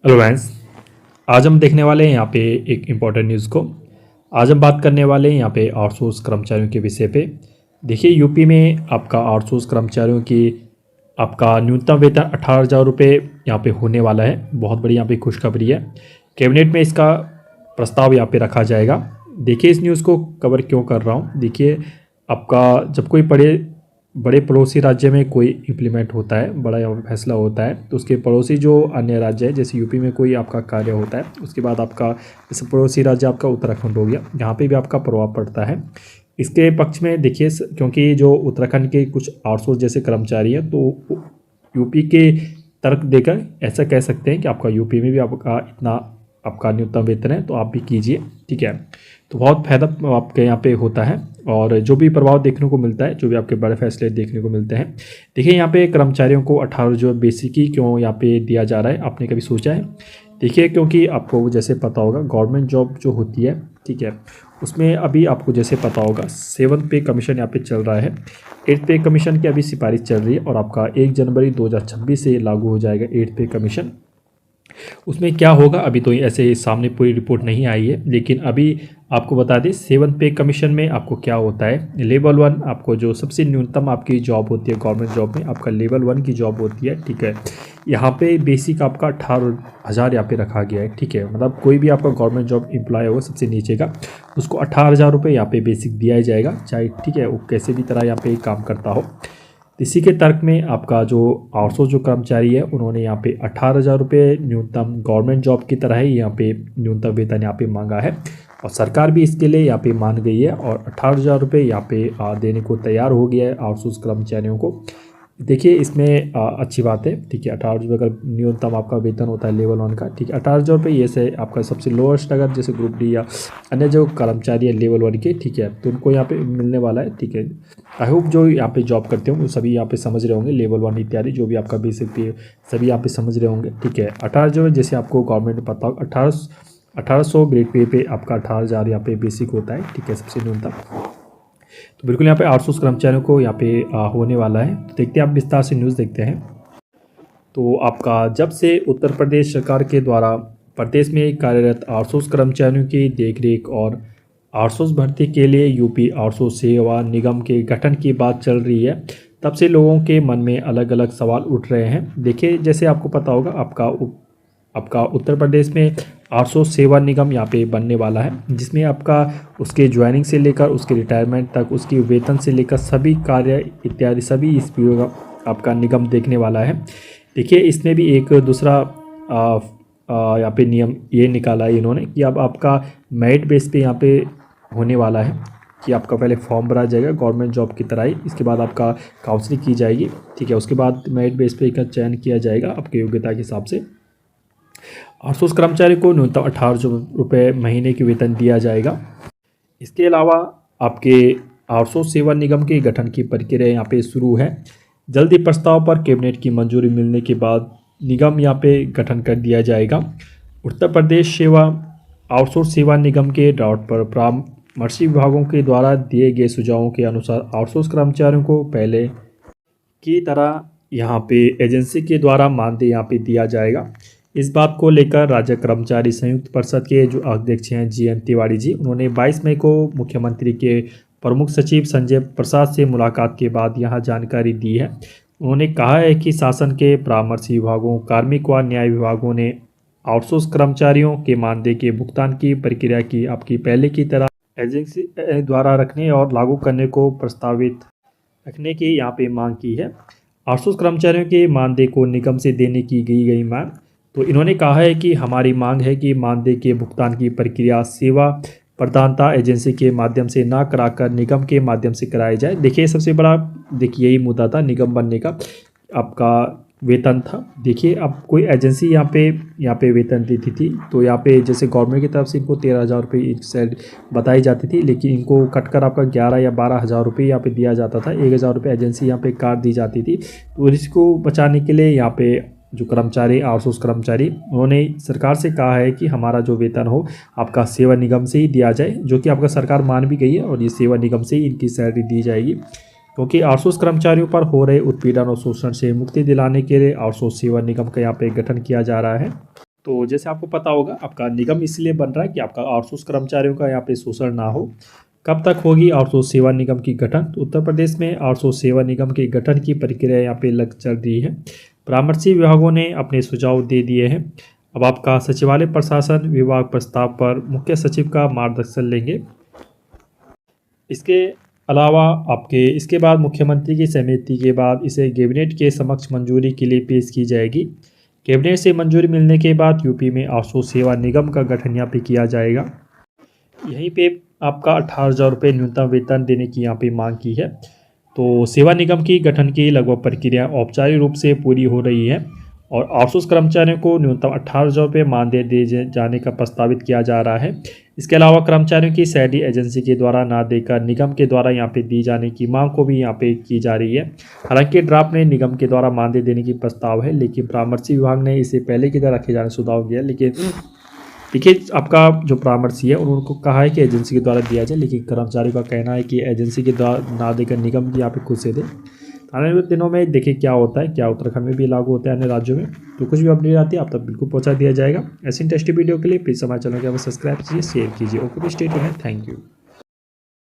Hello friends. आज हम देखने वाले हैं यहाँ पे एक इम्पॉर्टेंट न्यूज़ को। आज हम बात करने वाले हैं यहाँ पे आउटसोर्स कर्मचारियों के विषय पे। देखिए, यूपी में आपका आउटसोर्स कर्मचारियों की आपका न्यूनतम वेतन 18,000 रुपये यहाँ पे होने वाला है। बहुत बड़ी यहाँ पे खुशखबरी है। कैबिनेट में इसका प्रस्ताव यहाँ पे रखा जाएगा। देखिए, इस न्यूज़ को कवर क्यों कर रहा हूँ। देखिए, आपका जब कोई बड़े पड़ोसी राज्य में कोई इम्प्लीमेंट होता है, बड़ा यहाँ पे फैसला होता है, तो उसके पड़ोसी जो अन्य राज्य है, जैसे यूपी में कोई आपका कार्य होता है, उसके बाद आपका जैसे पड़ोसी राज्य आपका उत्तराखंड हो गया, यहाँ पे भी आपका प्रभाव पड़ता है। इसके पक्ष में देखिए, क्योंकि जो उत्तराखंड के कुछ आउटसोर्स जैसे कर्मचारी हैं, तो यूपी के तर्क देकर ऐसा कह सकते हैं कि आपका यूपी में भी आपका इतना आपका न्यूनतम वेतन है, तो आप भी कीजिए। ठीक है, तो बहुत फायदा आपके यहाँ पे होता है और जो भी प्रभाव देखने को मिलता है, जो भी आपके बड़े फैसले देखने को मिलते हैं। देखिए, यहाँ पे कर्मचारियों को 18 जो बेसिक ही क्यों यहाँ पे दिया जा रहा है, आपने कभी सोचा है? देखिए, क्योंकि आपको जैसे पता होगा, गवर्नमेंट जॉब जो होती है, ठीक है, उसमें अभी आपको जैसे पता होगा 7th पे कमीशन यहाँ पे चल रहा है। 8th पे कमीशन की अभी सिफारिश चल रही है और आपका 1 जनवरी 2026 से लागू हो जाएगा 8th पे कमीशन। उसमें क्या होगा अभी तो ऐसे सामने पूरी रिपोर्ट नहीं आई है, लेकिन अभी आपको बता दें 7th पे कमीशन में आपको क्या होता है। लेवल 1 आपको जो सबसे न्यूनतम आपकी जॉब होती है गवर्नमेंट जॉब में, आपका लेवल 1 की जॉब होती है। ठीक है, यहाँ पे बेसिक आपका 18,000 यहाँ पे रखा गया है। ठीक है, मतलब कोई भी आपका गवर्नमेंट जॉब एम्प्लॉय होगा सबसे नीचे का, उसको 18,000 रुपये यहाँ पे बेसिक दिया जाएगा, चाहे ठीक है वो कैसे भी तरह यहाँ पे काम करता हो। इसी के तर्क में आपका जो आउटसोर्स जो कर्मचारी है, उन्होंने यहाँ पे 18,000 रुपये न्यूनतम गवर्नमेंट जॉब की तरह ही यहाँ पे न्यूनतम वेतन यहाँ पे मांगा है और सरकार भी इसके लिए यहाँ पे मान गई है और 18,000 रुपये यहाँ पे देने को तैयार हो गया है आउटसोर्स कर्मचारियों को। देखिए, इसमें अच्छी बात है। ठीक है, 18,000 रुपये अगर न्यूनतम आपका वेतन होता है लेवल 1 का, ठीक है, 18,000 रुपये ये से आपका सबसे लोएस्ट अगर जैसे ग्रुप डी या अन्य जो कर्मचारी है लेवल 1 के, ठीक है, तो उनको यहाँ पे मिलने वाला है। ठीक है, आई होप जो यहाँ पे जॉब करते होंगे वो सभी यहाँ पे समझ रहे होंगे, लेवल 1 इत्यादि जो भी आपका बेसिक पे सभी यहाँ पे समझ रहे होंगे। ठीक है, 18,000 जैसे आपको गवर्नमेंट पता हो, 1800 ग्रेड पे आपका 18,000 यहाँ पे बेसिक होता है। ठीक है, सबसे न्यूनतम। तो बिल्कुल यहाँ पे आउटसोर्स कर्मचारियों को यहाँ पे होने वाला है। तो देखते हैं, आप विस्तार से न्यूज़ देखते हैं। तो आपका जब से उत्तर प्रदेश सरकार के द्वारा प्रदेश में कार्यरत आउटसोर्स कर्मचारियों की देखरेख और आउटसोर्स भर्ती के लिए यूपी आउटसोर्स सेवा निगम के गठन की बात चल रही है, तब से लोगों के मन में अलग अलग सवाल उठ रहे हैं। देखिए, जैसे आपको पता होगा, आपका उत्तर प्रदेश में आउटसोर्स सेवा निगम यहाँ पे बनने वाला है, जिसमें आपका उसके ज्वाइनिंग से लेकर उसके रिटायरमेंट तक, उसकी वेतन से लेकर सभी कार्य इत्यादि सभी इस आपका निगम देखने वाला है। देखिए, इसमें भी एक दूसरा यहाँ पे नियम ये निकाला है इन्होंने कि अब आपका मेरिट बेस पे यहाँ पे होने वाला है कि आपका पहले फॉर्म भरा जाएगा गवर्नमेंट जॉब की तरह ही, इसके बाद आपका काउंसलिंग की जाएगी। ठीक है, उसके बाद मेरिट बेस पे का चयन किया जाएगा आपकी योग्यता के हिसाब से। आउटसोर्स कर्मचारी को न्यूनतम 18,000 रुपये महीने की वेतन दिया जाएगा। इसके अलावा आपके आउटसोर्स सेवा निगम के गठन की प्रक्रिया यहाँ पे शुरू है। जल्दी प्रस्ताव पर कैबिनेट की मंजूरी मिलने के बाद निगम यहाँ पे गठन कर दिया जाएगा। उत्तर प्रदेश सेवा आउटसोर्स सेवा निगम के ड्राफ्ट पर परामर्शी विभागों के द्वारा दिए गए सुझावों के अनुसार आउटसोर्स कर्मचारियों को पहले की तरह यहाँ पे एजेंसी के द्वारा मानदेय यहाँ पे दिया जाएगा। इस बात को लेकर राज्य कर्मचारी संयुक्त परिषद के जो अध्यक्ष हैं GN तिवारी जी, उन्होंने 22 मई को मुख्यमंत्री के प्रमुख सचिव संजय प्रसाद से मुलाकात के बाद यहां जानकारी दी है। उन्होंने कहा है कि शासन के परामर्शी विभागों, कार्मिक व न्याय विभागों ने आउटसोर्स कर्मचारियों के मानदेय के भुगतान की प्रक्रिया की आपकी पहले की तरह एजेंसी द्वारा रखने और लागू करने को प्रस्तावित रखने की यहाँ पे मांग की है। आउटसोर्स कर्मचारियों के मानदेय को निगम से देने की गई मांग, तो इन्होंने कहा है कि हमारी मांग है कि मानदेय के भुगतान की प्रक्रिया सेवा प्रदाता एजेंसी के माध्यम से ना कराकर निगम के माध्यम से कराई जाए। देखिए, सबसे बड़ा यही मुद्दा था निगम बनने का, आपका वेतन था। देखिए, अब कोई एजेंसी यहाँ पे वेतन देती थी, तो यहाँ पे जैसे गवर्नमेंट की तरफ से इनको 13,000 रुपये एक साइड बताई जाती थी, लेकिन इनको कट कर आपका 11 या 12,000 रुपये यहाँ पे दिया जाता था। 1,000 रुपये एजेंसी यहाँ पे काट दी जाती थी। तो इसको बचाने के लिए यहाँ पे जो कर्मचारी आउटसोर्स कर्मचारी, उन्होंने सरकार से कहा है कि हमारा जो वेतन हो आपका सेवा निगम से ही दिया जाए, जो कि आपका सरकार मान भी गई है और ये सेवा निगम से ही इनकी सैलरी दी जाएगी। क्योंकि आउटसोर्स कर्मचारियों पर हो रहे उत्पीड़न और शोषण से मुक्ति दिलाने के लिए आउटसोर्स सेवा निगम का यहाँ पे गठन किया जा रहा है। तो जैसे आपको पता होगा, आपका निगम इसलिए बन रहा है कि आपका आउटसोर्स कर्मचारियों का यहाँ पे शोषण ना हो। कब तक होगी आउटसोर्स सेवा निगम की गठन? तो उत्तर प्रदेश में आउटसोर्स सेवा निगम के गठन की प्रक्रिया यहाँ पे लग चल रही है। परामर्शी विभागों ने अपने सुझाव दे दिए हैं। अब आपका सचिवालय प्रशासन विभाग प्रस्ताव पर मुख्य सचिव का मार्गदर्शन लेंगे। इसके अलावा आपके इसके बाद मुख्यमंत्री की सहमति के बाद इसे कैबिनेट के समक्ष मंजूरी के लिए पेश की जाएगी। कैबिनेट से मंजूरी मिलने के बाद यूपी में आउटसोर्स सेवा निगम का गठन यहाँ पे किया जाएगा। यहीं पे आपका 18,000 रुपये न्यूनतम वेतन देने की यहाँ पे मांग की है। तो सेवा निगम की गठन की लगभग प्रक्रिया औपचारिक रूप से पूरी हो रही है और आउटसोर्स कर्मचारियों को न्यूनतम 18,000 रुपये मानदेय दिए जाने का प्रस्तावित किया जा रहा है। इसके अलावा कर्मचारियों की सैलरी एजेंसी के द्वारा ना देकर निगम के द्वारा यहाँ पे दी जाने की मांग को भी यहाँ पे की जा रही है। हालांकि ड्राफ्ट में निगम के द्वारा मानदेय देने की प्रस्ताव है, लेकिन परामर्शी विभाग ने इसे पहले की तरह रखे जाने सुझाव दिया। लेकिन देखिए, आपका जो परामर्शी है उनको कहा है कि एजेंसी के द्वारा दिया जाए, लेकिन कर्मचारियों का कहना है कि एजेंसी के द्वारा ना देकर निगम यहाँ पे खुद से दे। आने वाले दिनों में देखिए क्या होता है, क्या उत्तराखंड में भी लागू होता है अन्य राज्यों में। तो कुछ भी अपडेट आती है आप तक बिल्कुल पहुंचा दिया जाएगा। ऐसी इंटरेस्टिंग वीडियो के लिए प्लीज़ हमारे चैनल को सब्सक्राइब कीजिए, शेयर कीजिए। Okay, stay tuned, thank you.